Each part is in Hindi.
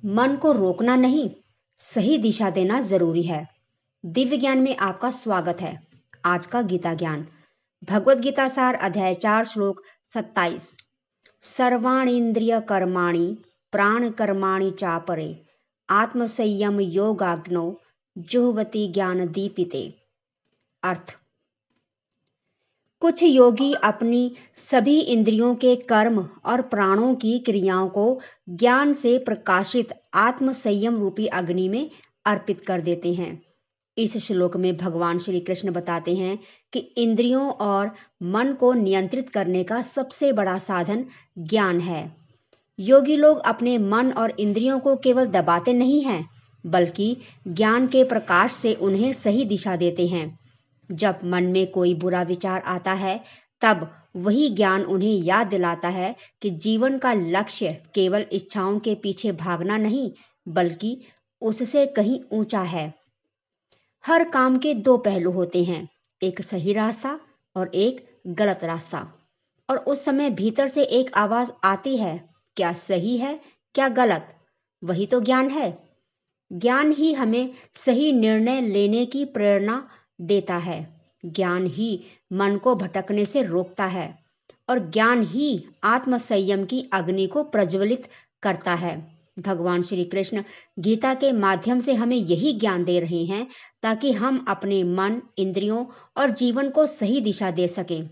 मन को रोकना नहीं, सही दिशा देना जरूरी है। दिव्य ज्ञान में आपका स्वागत है। आज का गीता ज्ञान, भगवत गीता सार, अध्याय 4, श्लोक 27। सर्वाणींद्रिय कर्माणि प्राण कर्माणि चापरे आत्म संयम योगाग्नो जुह्वति ज्ञान दीपिते। अर्थ: कुछ योगी अपनी सभी इंद्रियों के कर्म और प्राणों की क्रियाओं को ज्ञान से प्रकाशित आत्म संयम रूपी अग्नि में अर्पित कर देते हैं। इस श्लोक में भगवान श्री कृष्ण बताते हैं कि इंद्रियों और मन को नियंत्रित करने का सबसे बड़ा साधन ज्ञान है। योगी लोग अपने मन और इंद्रियों को केवल दबाते नहीं हैं, बल्कि ज्ञान के प्रकाश से उन्हें सही दिशा देते हैं। जब मन में कोई बुरा विचार आता है, तब वही ज्ञान उन्हें याद दिलाता है कि जीवन का लक्ष्य केवल इच्छाओं के पीछे भागना नहीं, बल्कि उससे कहीं ऊंचा है। हर काम के दो पहलू होते हैं, एक सही रास्ता और एक गलत रास्ता। और उस समय भीतर से एक आवाज आती है, क्या सही है, क्या गलत? वही तो ज्ञान है। ज्ञान ही हमें सही निर्णय लेने की प्रेरणा देता है। ज्ञान ही मन को भटकने से रोकता है और ज्ञान ही आत्म संयम की अग्नि को प्रज्वलित करता है। भगवान श्री कृष्ण गीता के माध्यम से हमें यही ज्ञान दे रहे हैं, ताकि हम अपने मन, इंद्रियों और जीवन को सही दिशा दे सकें।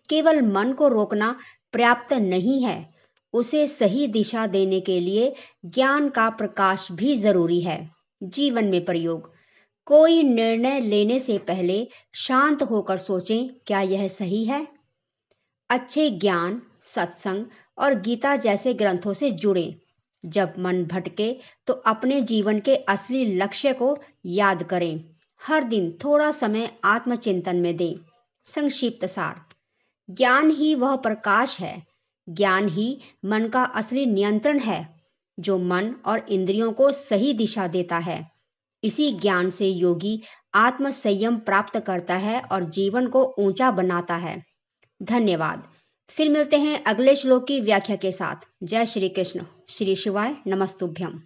केवल मन को रोकना पर्याप्त नहीं है, उसे सही दिशा देने के लिए ज्ञान का प्रकाश भी जरूरी है। जीवन में प्रयोग: कोई निर्णय लेने से पहले शांत होकर सोचें, क्या यह सही है? अच्छे ज्ञान, सत्संग और गीता जैसे ग्रंथों से जुड़ें। जब मन भटके तो अपने जीवन के असली लक्ष्य को याद करें। हर दिन थोड़ा समय आत्मचिंतन में दें। संक्षिप्त सार: ज्ञान ही वह प्रकाश है, ज्ञान ही मन का असली नियंत्रण है, जो मन और इंद्रियों को सही दिशा देता है। इसी ज्ञान से योगी आत्म संयम प्राप्त करता है और जीवन को ऊंचा बनाता है। धन्यवाद। फिर मिलते हैं अगले श्लोक की व्याख्या के साथ। जय श्री कृष्ण। श्री शिवाय नमस्तुभ्यम।